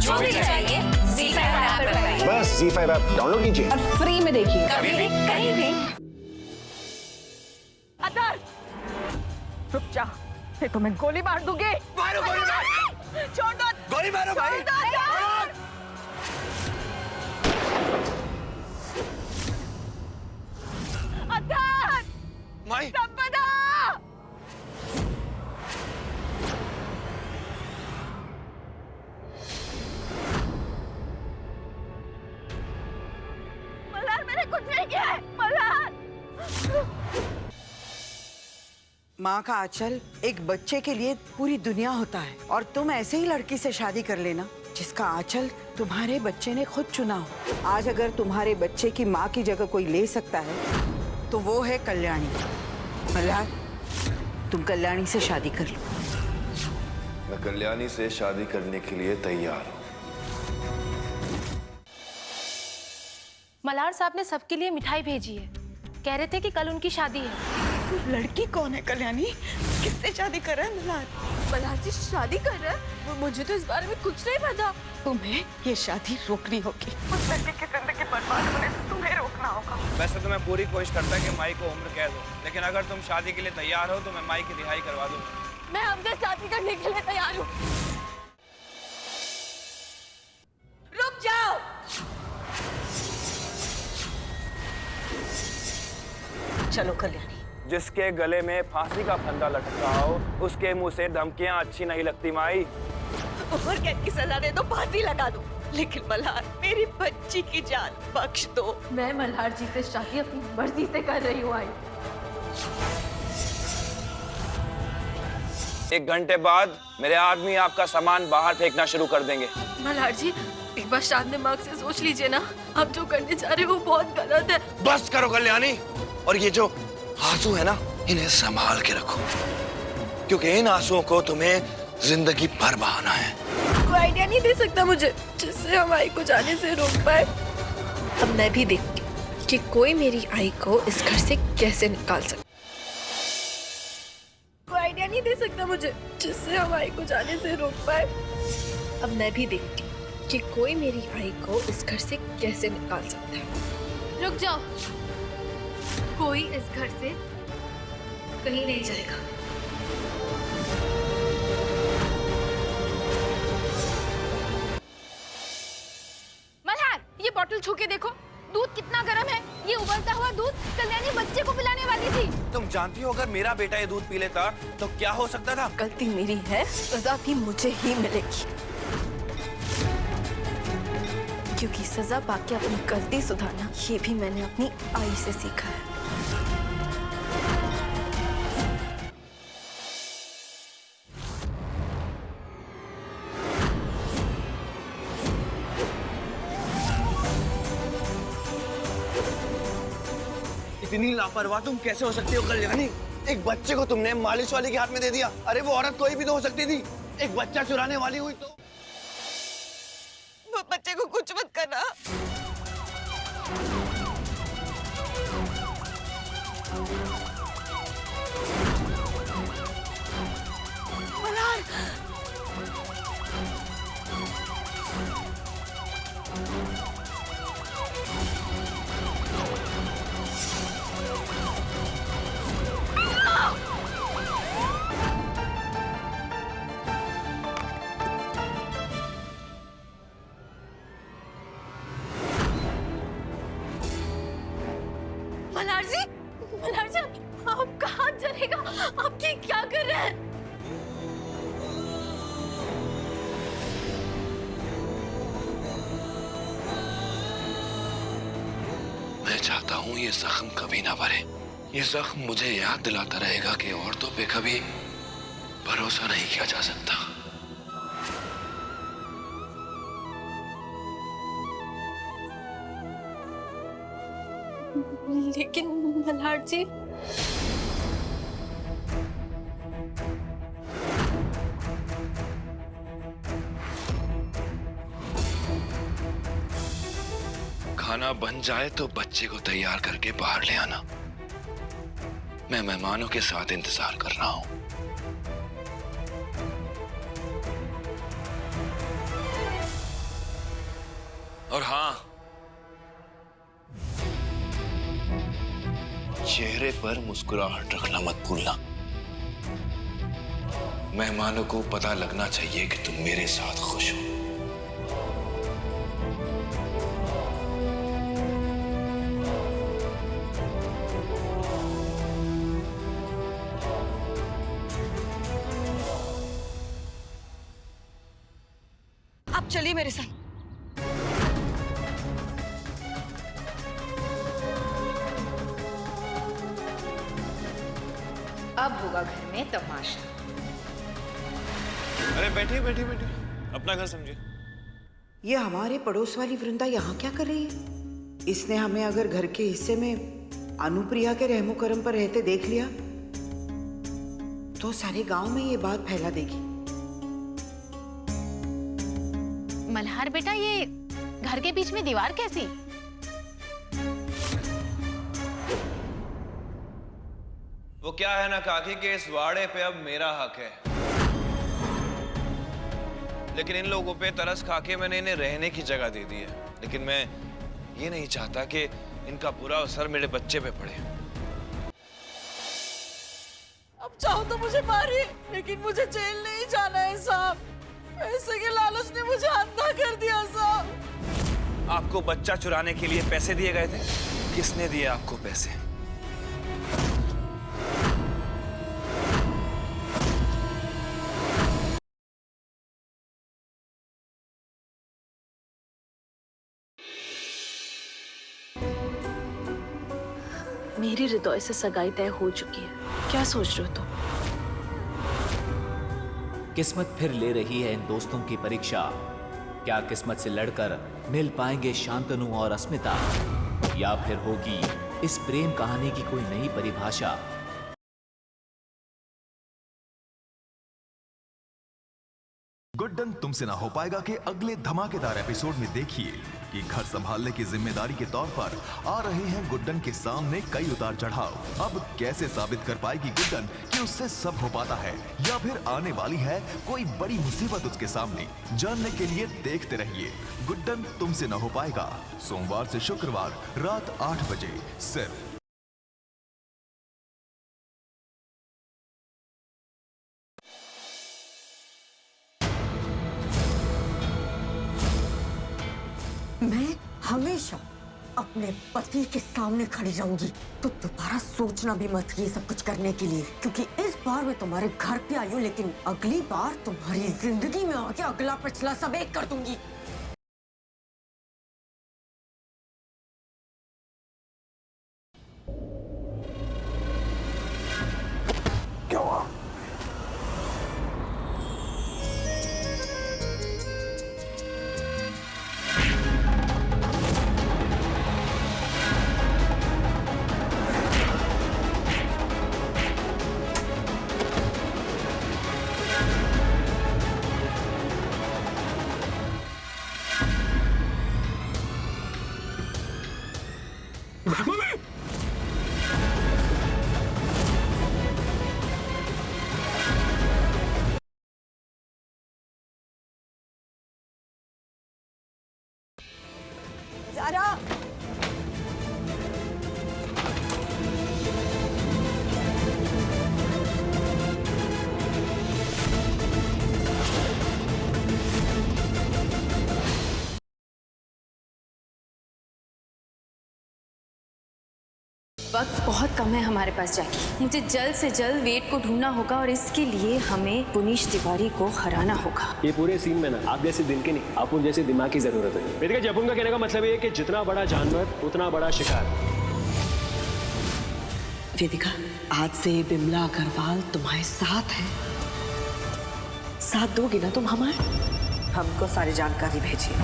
जो भी चाहिए ZEE5 ऐप पर पाइए। बस ZEE5 ऐप डाउनलोड कीजिए और फ्री में देखिए। कभी भी कहीं भी। अदर रुक जा, ये तो मैं गोली मार दूंगी। मारो गोली मारो, छोड़ दो, गोली मारो भाई। छोड़ दो, अदर। अदर माई संपदा, मल्हार मैंने कुछ नहीं किया है। मल्हार, माँ का आंचल एक बच्चे के लिए पूरी दुनिया होता है और तुम ऐसे ही लड़की से शादी कर लेना जिसका आंचल तुम्हारे बच्चे ने खुद चुना हो। आज अगर तुम्हारे बच्चे की माँ की जगह कोई ले सकता है तो वो है कल्याणी। मल्हार, तुम कल्याणी से शादी कर लो। मैं कल्याणी से शादी करने के लिए तैयार हूँ। मल्हार साहब ने सबके लिए मिठाई भेजी है, कह रहे थे कि कल उनकी शादी है। लड़की कौन है कल्याणी? किससे शादी कर रहा है मल्हार? मल्हार जी शादी कर रहे हैं? मुझे तो इस बारे में कुछ नहीं पता। तुम्हें ये शादी रोकनी होगी। उस लड़की की जिंदगी बर्बाद होने से तुम्हें रोकना होगा। वैसे तो मैं पूरी कोशिश करता कि माई को उम्र कैद हो, लेकिन अगर तुम शादी के लिए तैयार हो तो मैं माई की रिहाई करवा दूंगा। मैं हमसे शादी करने के लिए तैयार हूँ। रुक जाओ। चलो कल्याणी। जिसके गले में फांसी का फंदा लटका हो उसके मुंह से धमकियां अच्छी नहीं लगती माई। उम्र कैद की सजा दे दो, फांसी लगा दो, लेकिन मल्हार मेरी बच्ची की जान बख्श दो। मैं मल्हार जी से शादी अपनी मर्जी से कर रही हूँ। आई 1 घंटे बाद मेरे आदमी आपका सामान बाहर फेंकना शुरू कर देंगे। मल्हार जी एक बार शांत दिमाग से सोच लीजिए ना, आप जो करने जा रहे हो वो बहुत गलत है। बस करो कल्याणी, और ये जो आंसू है ना, इन्हें संभाल के रखो, क्योंकि इन आंसुओं को तुम्हें जिंदगी भर बहाना है। कोई आइडिया नहीं दे सकता मुझे जिससे हम आई को जाने से रोक पाए। अब मैं भी देखती हूँ कि कोई मेरी आई को इस घर से कैसे निकाल सकता। कोई आइडिया नहीं दे सकता मुझे जिससे हम आई को जाने से रोक पाए। अब मैं भी देखती हूँ कि कोई मेरी आई को इस घर से कैसे निकाल सकता है। रुक जाओ, कोई इस घर से कहीं नहीं जाएगा। मल्हार, ये बोतल छू के देखो, दूध कितना गर्म है। ये उबलता हुआ दूध कल्याणी बच्चे को पिलाने वाली थी। तुम जानती हो अगर मेरा बेटा ये दूध पी लेता तो क्या हो सकता था? गलती मेरी है, सजा भी मुझे ही मिलेगी, क्योंकि सजा पाके अपनी गलती सुधारना ये भी मैंने अपनी आई से सीखा है। इतनी लापरवाह तुम कैसे हो सकती हो कल्याणी? एक बच्चे को तुमने मालिश वाले के हाथ में दे दिया। अरे वो औरत कोई भी तो हो सकती थी, एक बच्चा चुराने वाली हुई तो। वो बच्चे को कुछ मत करना। मल्हार, मल्हार जी आपका हाथ जलेगा। आप ये क्या कर रहे हैं? मैं चाहता हूँ ये जख्म कभी ना भरे। ये जख्म मुझे याद दिलाता रहेगा कि औरतों पे कभी भरोसा नहीं किया जा सकता। लेकिन मल्हार जी, खाना बन जाए तो बच्चे को तैयार करके बाहर ले आना। मैं मेहमानों के साथ इंतजार कर रहा हूं। और हाँ, चेहरे पर मुस्कुराहट रखना मत भूलना। मेहमानों को पता लगना चाहिए कि तुम मेरे साथ खुश हो। आप चलिए मेरे साथ। अब होगा घर में तमाशा। अरे बैठिए बैठिए बैठिए, अपना घर समझिए। ये हमारे पड़ोस वाली वृंदा यहाँ क्या कर रही है? इसने हमें अगर घर के हिस्से में अनुप्रिया के रहमो करम पर रहते देख लिया तो सारे गांव में ये बात फैला देगी। मल्हार बेटा, ये घर के बीच में दीवार कैसी? वो क्या है ना काकी कि इस वाड़े पे अब मेरा हक है, लेकिन इन लोगों पे तरस खा के मैंने इन्हें रहने की जगह दे दी है। लेकिन मैं ये नहीं चाहता कि इनका बुरा असर मेरे बच्चे पे पड़े। अब चाहो तो मुझे मारिए, लेकिन मुझे जेल नहीं जाना है साहब। पैसे के लालच ने मुझे अंधा कर दिया साहब। आपको बच्चा चुराने के लिए पैसे दिए गए थे? किसने दिए आपको पैसे? मेरी हृदय से सगाई तय हो चुकी है। क्या सोच रहे हो तुम? किस्मत फिर ले रही है इन दोस्तों की परीक्षा। क्या किस्मत से लड़कर मिल पाएंगे शांतनु और अस्मिता, या फिर होगी इस प्रेम कहानी की कोई नई परिभाषा? गुड्डन तुमसे ना हो पाएगा के अगले धमाकेदार एपिसोड में देखिए कि घर संभालने की जिम्मेदारी के तौर पर आ रहे हैं गुड्डन के सामने कई उतार चढ़ाव। अब कैसे साबित कर पाएगी गुड्डन कि उससे सब हो पाता है, या फिर आने वाली है कोई बड़ी मुसीबत उसके सामने? जानने के लिए देखते रहिए गुड्डन तुमसे ना हो पाएगा, सोमवार से शुक्रवार रात 8 बजे सिर्फ। मैं हमेशा अपने पति के सामने खड़ी रहूंगी, तो दोबारा सोचना भी मत ये सब कुछ करने के लिए, क्योंकि इस बार मैं तुम्हारे घर पे आई हूँ, लेकिन अगली बार तुम्हारी जिंदगी में आके अगला पिछला सब एक कर दूंगी। क्या हुआ? ज़ारा, वक्त बहुत कम है हमारे पास जैकी। मुझे जल्द से जल्द वेट को ढूंढना होगा और इसके लिए हमें पुनीश तिवारी को हराना होगा। ये पूरे सीन में ना आप जैसे दिल के नहीं, आपको जैसे दिमाग की जरूरत है। वेदिका, जपुन का कहने का मतलब ये है कि जितना बड़ा जानवर उतना बड़ा शिकार। वेदिका, आज से बिमला अग्रवाल तुम्हारे साथ है। साथ दोगी ना तुम हमारे? हमको सारी जानकारी भेजिए।